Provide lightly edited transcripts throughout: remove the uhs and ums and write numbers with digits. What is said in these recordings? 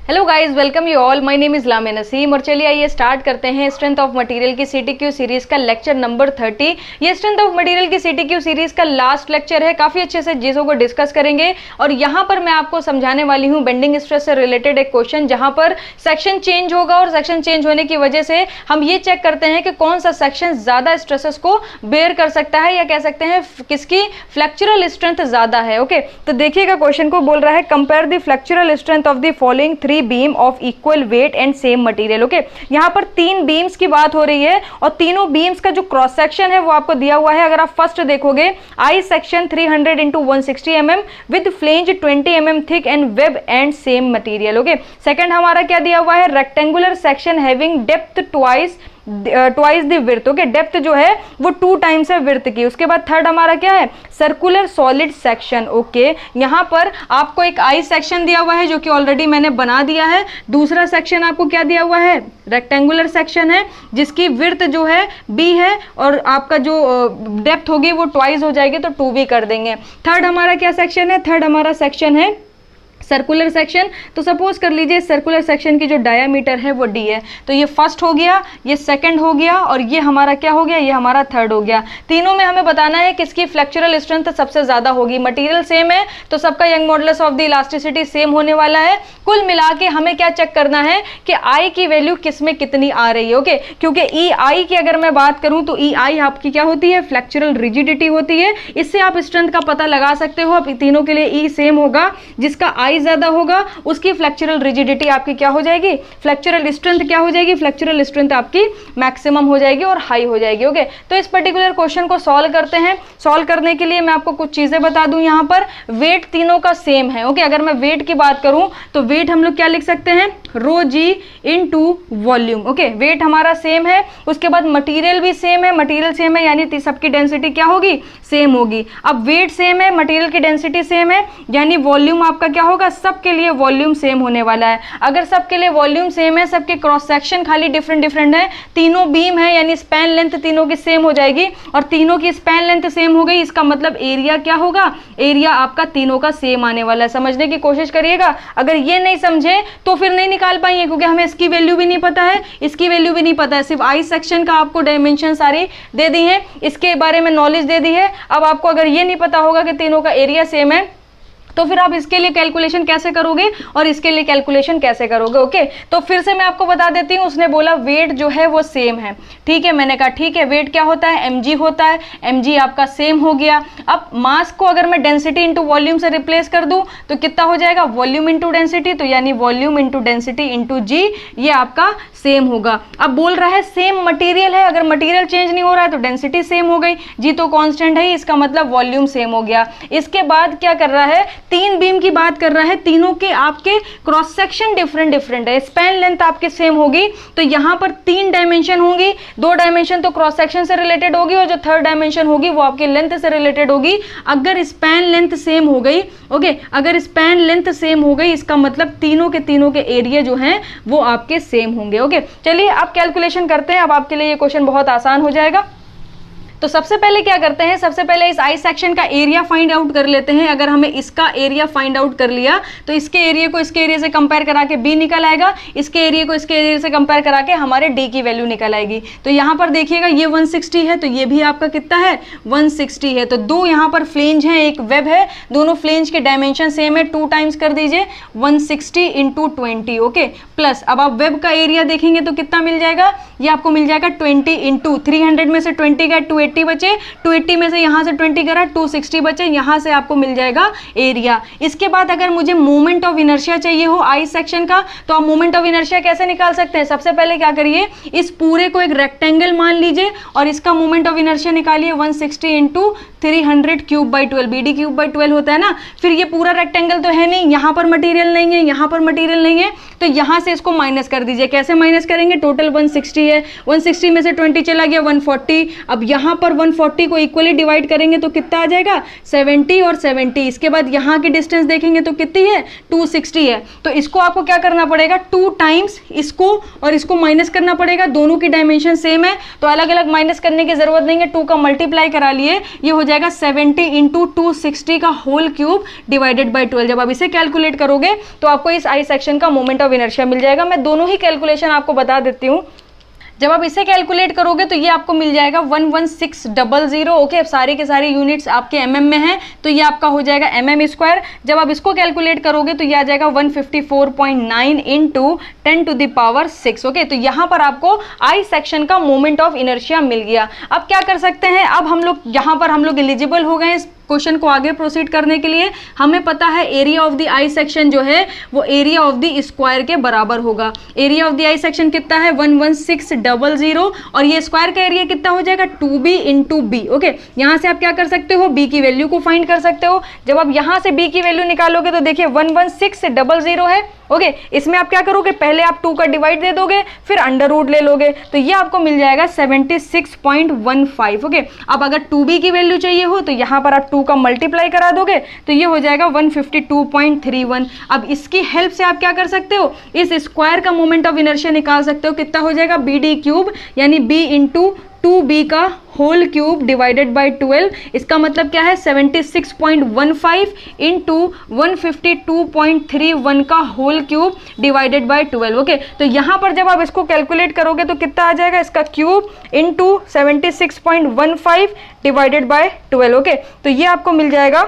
Hello guys, welcome you all. My name is Lamia Naseem और चलिए आइए स्टार्ट करते हैं स्ट्रेंथ ऑफ मटेरियल की सीटीक्यू सीरीज का लेक्चर नंबर 30। ये स्ट्रेंथ ऑफ मटेरियल की सीटीक्यू सीरीज का लास्ट लेक्चर है। काफी अच्छे से चीजों को डिस्कस करेंगे और यहाँ पर मैं आपको समझाने वाली हूँ बेंडिंग स्ट्रेस से रिलेटेड एक क्वेश्चन, जहाँ पर सेक्शन चेंज होगा और सेक्शन चेंज होने की वजह से हम ये चेक करते हैं कि कौन सा सेक्शन ज्यादा स्ट्रेसेस को बेयर कर सकता है, या कह सकते हैं किसकी फ्लेक्चरल स्ट्रेंथ ज्यादा है। ओके, तो देखिएगा क्वेश्चन को बोल रहा है compare the flexural strength of the following three beam of equal weight and same material. Okay, यहां पर तीन बीम्स की बात हो रही है और तीनों बीम्स का जो क्रॉस सेक्शन है वो आपको दिया हुआ है। अगर आप फर्स्ट देखोगे, I section 300 into 160 mm with flange 20 mm thick and web and same material. Okay, second हमारा क्या दिया हुआ है, rectangular section having depth twice the width. Okay, depth जो है वो 2 टाइम्स है विड्थ की। उसके बाद थर्ड हमारा क्या है, सर्कुलर सॉलिड सेक्शन। ओके, यहां पर आपको एक आई सेक्शन दिया हुआ है जो कि ऑलरेडी मैंने बना दिया है। दूसरा सेक्शन आपको क्या दिया हुआ है, रेक्टेंगुलर सेक्शन है जिसकी विड्थ जो है बी है और आपका जो डेप्थ होगी वो ट्वाइस हो जाएगी तो 2 भी कर देंगे। थर्ड हमारा क्या सेक्शन है, थर्ड हमारा सेक्शन है सर्कुलर सेक्शन। तो सपोज कर लीजिए सर्कुलर सेक्शन की जो डायामीटर है वो डी है, तो ये फर्स्ट हो गया, ये सेकंड हो गया और ये हमारा क्या हो गया, ये हमारा थर्ड हो गया। तीनों में हमें बताना है किसकी फ्लेक्चरल स्ट्रेंथ सबसे ज्यादा होगी। मटेरियल सेम है तो सबका young modulus of the elasticity same होने वाला है। कुल मिला के हमें क्या चेक करना है कि आई की वैल्यू किस में कितनी आ रही है। ओके, क्योंकि ई आई की अगर मैं बात करूं तो ई आई आपकी क्या होती है, फ्लेक्चरल रिजिडिटी होती है। इससे आप स्ट्रेंथ का पता लगा सकते हो। अब तीनों के लिए ई सेम होगा, जिसका आई ज्यादा होगा उसकी फ्लेक्चरल रिजिडिटी आपकी क्या हो जाएगी, फ्लेक्चरल स्ट्रेंथ क्या हो जाएगी, फ्लेक्चरल स्ट्रेंथ आपकी मैक्सिमम हो जाएगी और हाई हो जाएगी। ओके, तो इस पर्टिकुलर क्वेश्चन को सॉल्व करते हैं। सॉल्व करने के लिए मैं आपको कुछ चीजें बता दूं। यहां पर वेट तीनों का सेम है। ओके, अगर मैं वेट की बात करूं तो वेट हम लोग क्या लिख सकते हैं, रो जी इनटू वॉल्यूम। ओके, वेट हमारा सेम है। उसके बाद मटेरियल भी सेम है, मटेरियल सेम है यानी सबकी डेंसिटी क्या होगी, सेम होगी। अब वेट सेम है, मटेरियल की डेंसिटी सेम है, यानी वॉल्यूम आपका क्या होगा, सबके लिए वॉल्यूम सेम होने वाला है। अगर सबके लिए वॉल्यूम सेम है, सबके क्रॉस सेक्शन खाली डिफरेंट डिफरेंट है, तीनों बीम है यानी स्पैन लेंथ तीनों की सेम हो जाएगी और तीनों की स्पैन लेंथ सेम हो गई, इसका मतलब एरिया क्या होगा, एरिया आपका तीनों का सेम आने वाला है। समझने की कोशिश करिएगा। अगर ये नहीं समझे तो फिर नहीं निकाल पाएंगे, क्योंकि हमें इसकी वैल्यू भी नहीं पता है, इसकी वैल्यू भी नहीं पता है। सिर्फ आई सेक्शन का आपको डायमेंशन सारी दे दी है, इसके बारे में नॉलेज दे दी है। अब आपको अगर ये नहीं पता होगा कि तीनों का एरिया सेम है तो फिर आप इसके लिए कैलकुलेशन कैसे करोगे और इसके लिए कैलकुलेशन कैसे करोगे। ओके, तो फिर से मैं आपको बता देती हूँ। उसने बोला वेट जो है वो सेम है, ठीक है। मैंने कहा ठीक है, वेट क्या होता है, mg होता है, mg आपका सेम हो गया। अब मास को अगर मैं डेंसिटी इंटू वॉल्यूम से रिप्लेस कर दूं तो कितना हो जाएगा, वॉल्यूम इंटू डेंसिटी, तो यानी वॉल्यूम इंटू डेंसिटी इंटू जी, ये आपका सेम होगा। अब बोल रहा है सेम मटेरियल है, अगर मटेरियल चेंज नहीं हो रहा है तो डेंसिटी सेम हो गई, जी तो कांस्टेंट है, इसका मतलब वॉल्यूम सेम हो गया। इसके बाद क्या कर रहा है, तीन बीम की बात कर रहा है, तीनों के आपके क्रॉस सेक्शन डिफरेंट डिफरेंट है, स्पैन लेंथ आपके सेम होगी, तो यहां पर 3 डायमेंशन होंगी। 2 डायमेंशन तो क्रॉस सेक्शन से रिलेटेड होगी और जो थर्ड डायमेंशन होगी वो आपकी लेंथ से रिलेटेड होगी। अगर स्पैन लेंथ सेम हो गई, ओके, अगर स्पैन लेंथ सेम हो गई इसका मतलब तीनों के एरिया जो हैं वो आपके सेम होंगे। ओके, चलिए अब कैलकुलेशन करते हैं। अब आपके लिए ये क्वेश्चन बहुत आसान हो जाएगा। तो सबसे पहले क्या करते हैं, सबसे पहले इस आई सेक्शन का एरिया फाइंड आउट कर लेते हैं। अगर हमें इसका एरिया फाइंड आउट कर लिया तो इसके एरिया को इसके एरिया से कंपेयर करा के बी निकल आएगा, इसके एरिया को इसके एरिया से कंपेयर करा के हमारे डी की वैल्यू निकल आएगी। तो यहाँ पर देखिएगा ये 160 है तो ये भी आपका कितना है, 160 है। तो 2 यहाँ पर फ्लेंज है, एक वेब है, दोनों फ्लेंज के डायमेंशन सेम है, 2 टाइम्स कर दीजिए 160 इंटू 20। ओके, प्लस अब आप वेब का एरिया देखेंगे तो कितना मिल जाएगा, ये आपको मिल जाएगा 20 इंटू 300 में से 20 गए 280 बचे, 280 में से यहां से 20 करा 260 बचे, यहां से आपको मिल जाएगा एरिया। इसके बाद अगर मुझे मोमेंट ऑफ इनर्शिया चाहिए हो आई सेक्शन का, तो आप मोमेंट ऑफ इनर्शिया कैसे निकाल सकते हैं, सबसे पहले क्या करिए, इस पूरे को एक रेक्टेंगल मान लीजिए और इसका मोमेंट ऑफ इनर्शिया निकालिए 160 into 300 cube by 12, BD cube by 12 होता है ना। फिर ये पूरा रेक्टेंगल तो है नहीं, यहां पर मटेरियल नहीं है, यहां पर मटेरियल नहीं है, तो यहां से इसको माइनस कर दीजिए। कैसे माइनस करेंगे, टोटल 160 है, 160 में से 20 चला गया 140। अब यहां यहाँ पर 140 को इक्वली डिवाइड करेंगे तो कितना आ जाएगा 70 और 70। इसके बाद यहाँ की डिस्टेंस देखेंगे तो कितनी है 260 है। तो इसको आपको क्या करना पड़ेगा 2 टाइम्स इसको और इसको माइनस करना पड़ेगा। दोनों की डायमेंशन सेम है तो अलग अलग माइनस करने की जरूरत नहीं है, 2 का मल्टीप्लाई करा लिए, ये हो जाएगा 70 इंटू 260 का होल क्यूब डिवाइडेड बाई 12। जब आप इसे कैलकुलेट करोगे तो आपको इस आई सेक्शन का मोमेंट ऑफ इनर्शिया मिल जाएगा। मैं दोनों ही कैलकुलेशन आपको बता देती हूँ। जब आप इसे कैलकुलेट करोगे तो ये आपको मिल जाएगा 11600। ओके, अब सारी के सारी यूनिट्स आपके एमएम में हैं तो ये आपका हो जाएगा mm स्क्वायर। जब आप इसको कैलकुलेट करोगे तो ये आ जाएगा 154.9 into 10 to the power 6। Okay, तो यहाँ पर आपको आई सेक्शन का मोमेंट ऑफ इनर्शिया मिल गया। अब क्या कर सकते हैं, अब हम लोग यहाँ पर हम लोग एलिजिबल हो गए इस क्वेश्चन को आगे प्रोसीड करने के लिए। हमें पता है area of the I section जो है वो एरिया ऑफ द स्क्वायर के बराबर होगा। Area of the I section कितना है 11600 और ये स्क्वायर का एरिया कितना हो जाएगा 2b इंटू बी। ओके, यहाँ से आप क्या कर सकते हो b की वैल्यू को फाइंड कर सकते हो। जब आप यहाँ से b की वैल्यू निकालोगे तो देखिए 11600 है। ओके, इसमें आप क्या करोगे, पहले आप 2 का डिवाइड दे दोगे फिर अंडर रूट ले लोगे तो ये आपको मिल जाएगा 76.15। ओके, अब अगर 2b की वैल्यू चाहिए हो तो यहाँ पर आप 2 का मल्टीप्लाई करा दोगे तो ये हो जाएगा 152.31। अब इसकी हेल्प से आप क्या कर सकते हो, इस स्क्वायर का मोमेंट ऑफ इनर्शिया निकाल सकते हो। कितना हो जाएगा bd क्यूब यानी b इंटू 2b का होल क्यूब डिवाइडेड बाई 12। इसका मतलब क्या है 76.15 इंटू 152.31 का whole cube divided by 12। Okay, तो यहाँ पर जब आप इसको कैलकुलेट करोगे तो कितना आ जाएगा, इसका cube into 76.15 divided by 12। Okay, तो ये आपको मिल जाएगा,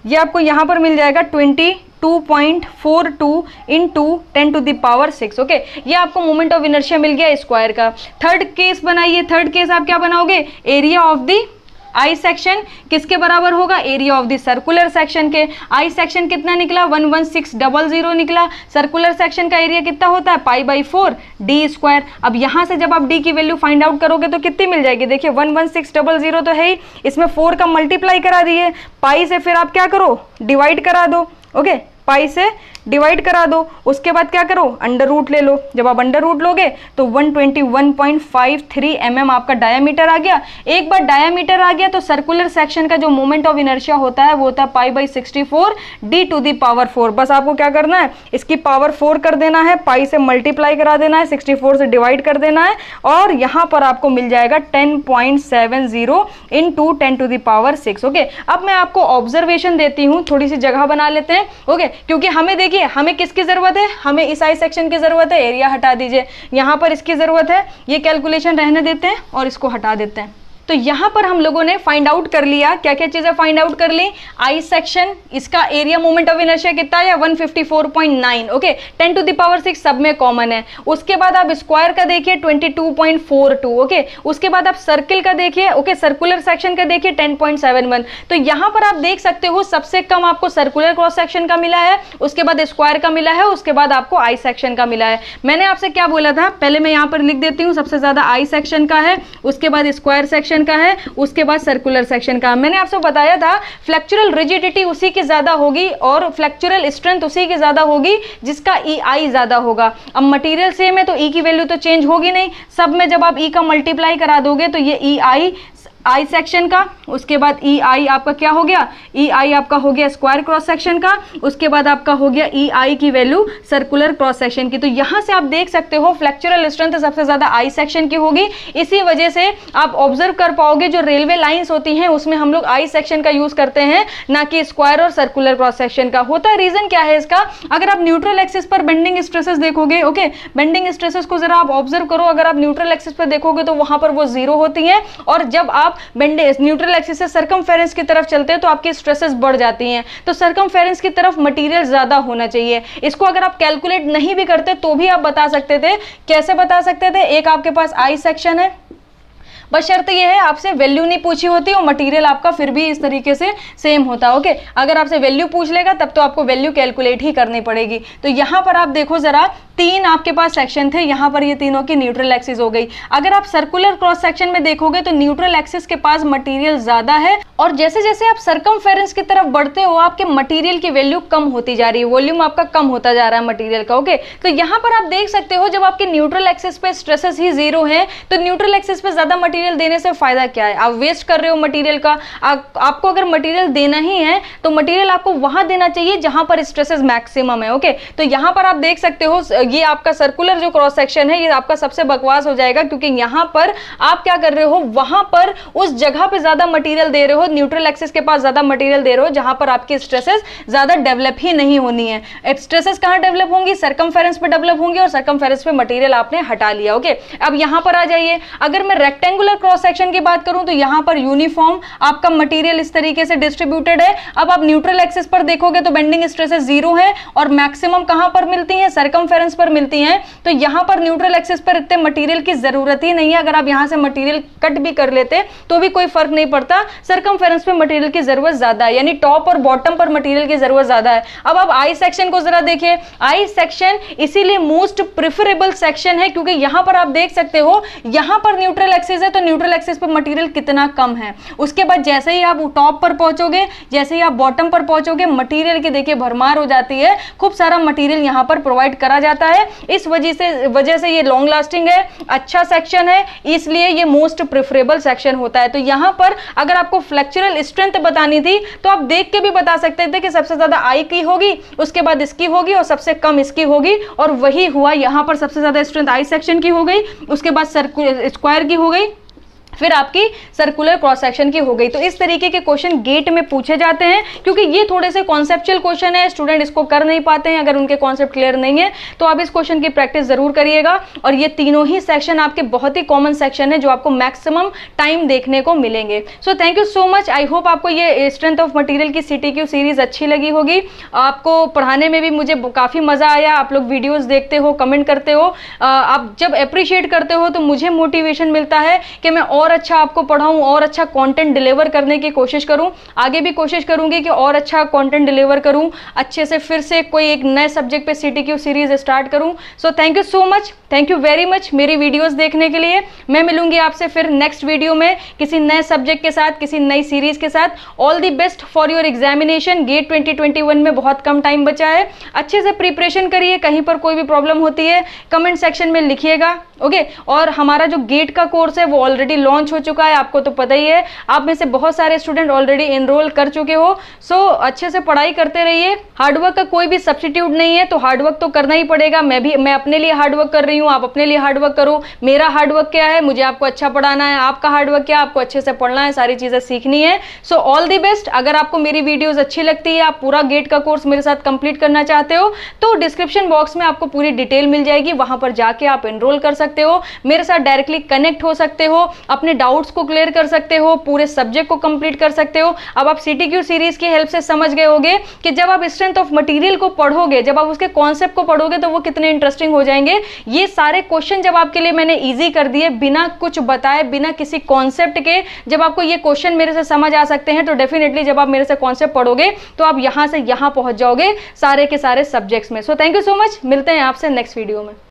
ये आपको यहाँ पर मिल जाएगा 22.42 into 10 to the power 6। Okay, ये आपको मोमेंट ऑफ इनर्शिया मिल गया स्क्वायर का। थर्ड केस बनाइए। थर्ड केस आप क्या बनाओगे, area of the I section किसके बराबर होगा, area of the circular section के। आई सेक्शन कितना निकला 11600 निकला। सर्कुलर सेक्शन का एरिया कितना होता है π/4 d स्क्वायर। अब यहाँ से जब आप d की वैल्यू फाइंड आउट करोगे तो कितनी मिल जाएगी, देखिए 11600 तो है ही, इसमें 4 का मल्टीप्लाई करा दिए, पाई से फिर आप क्या करो डिवाइड करा दो। ओके, पाई से डिवाइड करा दो, उसके बाद क्या करो अंडर रूट ले लो। जब आप अंडर रूट लोगे तो 121.53 mm आपका डायामीटर आ गया। एक बार डायामीटर आ गया तो सर्कुलर सेक्शन का जो मोमेंट ऑफ इनर्शिया होता है वो होता है π/64 d टू द पावर 4। बस आपको क्या करना है, इसकी पावर 4 कर देना है, पाई से मल्टीप्लाई करा देना है, 64 से डिवाइड कर देना है और यहाँ पर आपको मिल जाएगा 10.70 into 10 to the power 6। Okay, अब मैं आपको ऑब्जर्वेशन देती हूँ, थोड़ी सी जगह बना लेते हैं। ओके, क्योंकि हमें देखिए हमें किसकी जरूरत है, हमें इस आई सेक्शन की जरूरत है। एरिया हटा दीजिए, यहाँ पर इसकी जरूरत है, ये कैलकुलेशन रहने देते हैं और इसको हटा देते हैं। तो यहाँ पर हम लोगों ने फाइंड आउट कर लिया, क्या क्या चीजें फाइंड आउट कर ली, आई सेक्शन इसका एरिया मोमेंट ऑफ इनर्शिया कितना है 154.9। ओके, 10 टू द पावर 6 सब में कॉमन है। उसके बाद आप स्क्वायर का देखिए 22.42। ओके, उसके बाद आप सर्किल का देखिए, ओके सर्कुलर सेक्शन का देखिए 10.71। तो यहाँ पर आप देख सकते हो सबसे कम आपको सर्कुलर क्रॉस सेक्शन का मिला है, उसके बाद स्क्वायर का मिला है, उसके बाद आपको आई सेक्शन का मिला है। मैंने आपसे क्या बोला था, पहले मैं यहाँ पर लिख देती हूँ, सबसे ज्यादा आई सेक्शन का है, उसके बाद स्क्वायर सेक्शन का है, उसके बाद सर्कुलर सेक्शन का। मैंने आपसे बताया था फ्लेक्चरल रिजिडिटी उसी की ज्यादा होगी और फ्लेक्चरल स्ट्रेंथ उसी की ज्यादा होगी जिसका EI ज्यादा होगा। अब मटेरियल सेम है तो E की वैल्यू तो चेंज होगी नहीं, सब में जब आप E का मल्टीप्लाई करा दोगे तो ये EI आई सेक्शन का, उसके बाद EI आपका क्या हो गया, EI आपका हो गया स्क्वायर क्रॉस सेक्शन का, उसके बाद आपका हो गया EI की वैल्यू सर्कुलर क्रॉस सेक्शन की। तो यहाँ से आप देख सकते हो फ्लेक्चरल स्ट्रेंथ सबसे ज्यादा आई सेक्शन की होगी। इसी वजह से आप ऑब्जर्व कर पाओगे जो रेलवे लाइंस होती हैं उसमें हम लोग आई सेक्शन का यूज करते हैं, ना कि स्क्वायर और सर्कुलर क्रॉस सेक्शन का। होता है रीजन क्या है इसका, अगर आप न्यूट्रल एक्सिस पर बेंडिंग स्ट्रेसेस देखोगे, ओके बेंडिंग स्ट्रेसेस को जरा आप ऑब्जर्व करो, अगर आप न्यूट्रल एक्सिस पर देखोगे तो वहां पर वो 0 होती हैं और जब आप न्यूट्रल एक्सिस से सर्कमफेरेंस की तरफ चलते हैं तो आपकी स्ट्रेसेस बढ़ जाती हैं। तो सर्कमफेरेंस की तरफ मटेरियल ज्यादा होना चाहिए। इसको अगर आप कैलकुलेट नहीं भी करते तो भी आप बता सकते थे। कैसे बता सकते थे, एक आपके पास आई सेक्शन है, बस शर्त यह है आपसे वैल्यू नहीं पूछी होती और मटेरियल आपका फिर भी इस तरीके से सेम होता है। ओके, अगर आपसे वैल्यू पूछ लेगा तब तो आपको वैल्यू कैलकुलेट ही करनी पड़ेगी। तो यहाँ पर आप देखो जरा, 3 आपके पास सेक्शन थे, यहाँ पर ये तीनों की न्यूट्रल एक्सिस हो गई। अगर आप सर्कुलर क्रॉस सेक्शन में देखोगे तो न्यूट्रल एक्सिस के पास मटेरियल ज्यादा है और जैसे जैसे आप सर्कमफेरेंस की तरफ बढ़ते हो आपके मटेरियल की वैल्यू कम होती जा रही है, वॉल्यूम आपका कम होता जा रहा है मटेरियल का। ओके, तो यहाँ पर आप देख सकते हो जब आपके न्यूट्रल एक्सिस पे स्ट्रेसेस ही 0 है तो न्यूट्रल एक्सिस पे ज्यादा मटेरियल मटेरियल देने से फायदा क्या है? आप वेस्ट कर रहे हो मटेरियल का। आपको अगर मटेरियल देना ही है तो मटेरियल आपको वहां देना चाहिए जहां पर स्ट्रेसेस मैक्सिमम है। ओके, तो यहां पर आप देख सकते हो ये आपका सर्कुलर जो क्रॉस सेक्शन है ये आपका सबसे बकवास हो जाएगा, क्योंकि यहां पर आप क्या कर रहे हो, वहां पर उस जगह पे ज्यादा मटेरियल दे रहे हो, न्यूट्रल एक्सिस के पास ज्यादा मटेरियल दे रहे हो जहां पर आपकी स्ट्रेसेस ज्यादा डेवलप ही नहीं होनी है। स्ट्रेसेस कहां डेवलप होंगी? सर्कमफेरेंस पे डेवलप होंगी, और सर्कमफेरेंस पे मटेरियल आपने हटा लिया। ओके, अब यहां पर आ जाइए। अगर मैं रेक्टेंगुलर क्रॉस सेक्शन की बात करूं तो यहां पर यूनिफॉर्म आपका मटेरियल इस तरीके से डिस्ट्रीब्यूटेड है। अब आप न्यूट्रल एक्सिस पर देखोगे तो बेंडिंग स्ट्रेसेस 0 है, और मैक्सिमम कहां पर मिलती हैं? सर्कमफेरेंस पर मिलती हैं। तो यहां पर न्यूट्रल एक्सिस पर इतने मटेरियल की जरूरत ही नहीं है। अगर आप यहां से मटेरियल कट भी कर लेते तो भी कोई फर्क नहीं पड़ता। सर्कमफेरेंस पे मटेरियल की जरूरत ज्यादा है, यानी टॉप और बॉटम पर मटेरियल की जरूरत ज्यादा है। अब आप आई सेक्शन को जरा देखिए। आई सेक्शन इसीलिए मोस्ट प्रेफरेबल सेक्शन है क्योंकि यहां पर आप देख सकते हो यहां पर न्यूट्रल एक्सिस है, तो न्यूट्रल एक्सिस पर मटेरियल कितना कम है। उसके बाद जैसे ही आप टॉप पर पहुंचोगे, जैसे ही आप बॉटम पर पहुंचोगे, मटेरियल की देखिए भरमार हो जाती है। खूब सारा मटेरियल यहां पर प्रोवाइड करा जाता है। इस वजह से ये लॉन्ग लास्टिंग है, अच्छा सेक्शन है, इसलिए ये मोस्ट प्रेफरेबल सेक्शन होता है। तो यहां पर अगर आपको फ्लेक्चरल स्ट्रेंथ बतानी थी तो आप देख के भी बता सकते थे कि सबसे ज्यादा आई की होगी, उसके बाद इसकी होगी और सबसे कम इसकी होगी, और वही हुआ। यहां पर सबसे ज्यादा स्ट्रेंथ आई सेक्शन की हो गई, उसके बाद स्क्वायर की हो गई, फिर आपकी सर्कुलर क्रॉस सेक्शन की हो गई। तो इस तरीके के क्वेश्चन गेट में पूछे जाते हैं, क्योंकि ये थोड़े से कॉन्सेप्चुअल क्वेश्चन है, स्टूडेंट इसको कर नहीं पाते हैं अगर उनके कॉन्सेप्ट क्लियर नहीं है। तो आप इस क्वेश्चन की प्रैक्टिस जरूर करिएगा। और ये तीनों ही सेक्शन आपके बहुत ही कॉमन सेक्शन है जो आपको मैक्सिमम टाइम देखने को मिलेंगे। So thank you so much. I hope आपको ये स्ट्रेंथ ऑफ मटेरियल की CTQ सीरीज अच्छी लगी होगी। आपको पढ़ाने में भी मुझे काफी मजा आया। आप लोग वीडियोज देखते हो, कमेंट करते हो, आप जब अप्रिशिएट करते हो तो मुझे मोटिवेशन मिलता है कि मैं और अच्छा आपको पढ़ाऊं, और अच्छा कंटेंट डिलीवर करने की कोशिश करूं। आगे भी कोशिश करूंगी कि और अच्छा कंटेंट डिलीवर करूं, अच्छे से फिर से कोई एक नए सब्जेक्ट पे CTQ सीरीज स्टार्ट करूं। So thank you so much, thank you very much मेरी वीडियोस देखने के लिए। मैं मिलूंगी आपसे फिर नेक्स्ट वीडियो में किसी नए सब्जेक्ट के साथ, किसी नई सीरीज के साथ। All the best for your examination. GATE 2021 में बहुत कम टाइम बचा है, अच्छे से प्रिपरेशन करिए। कहीं पर कोई भी प्रॉब्लम होती है कमेंट सेक्शन में लिखिएगा। ओके, और हमारा जो गेट का कोर्स है वो ऑलरेडी लॉन्च हो चुका है, आपको तो पता ही है। आप में से बहुत सारे स्टूडेंट ऑलरेडी एनरोल कर चुके हो। सो अच्छे से पढ़ाई करते रहिए। हार्डवर्क का कोई भी सब्स्टिट्यूट नहीं है, तो हार्डवर्क तो करना ही पड़ेगा। मैं अपने लिए हार्डवर्क कर रही हूँ, आप अपने लिए हार्डवर्क करो। मेरा हार्डवर्क क्या है? मुझे आपको अच्छा पढ़ाना है। आपका हार्डवर्क क्या? आपको अच्छे से पढ़ना है, सारी चीजें सीखनी है। So all the best. अगर आपको मेरी वीडियोज अच्छी लगती है, आप पूरा गेट का कोर्स मेरे साथ कंप्लीट करना चाहते हो, तो डिस्क्रिप्शन बॉक्स में आपको पूरी डिटेल मिल जाएगी, वहां पर जाके आप एनरोल कर सकते हो, मेरे साथ डायरेक्टली कनेक्ट हो सकते हो, अपने डाउट्स को क्लियर कर सकते हो, पूरे सब्जेक्ट को कंप्लीट कर सकते हो। अब आप CTQ सीरीज की हेल्प से समझ गए होंगे कि जब आप स्ट्रेंथ ऑफ मटेरियल को पढ़ोगे, जब आप उसके कॉन्सेप्ट को पढ़ोगे तो वो कितने इंटरेस्टिंग हो जाएंगे। ये सारे क्वेश्चन जब आपके लिए मैंने इजी कर दिए, बिना कुछ बताए, बिना किसी कॉन्सेप्ट के, जब आपको ये क्वेश्चन मेरे से समझ आ सकते हैं, तो डेफिनेटली जब आप मेरे से कॉन्सेप्ट पढ़ोगे तो आप यहां से यहां पहुंच जाओगे सारे के सारे सब्जेक्ट्स में। So thank you so much. मिलते हैं आपसे नेक्स्ट वीडियो में।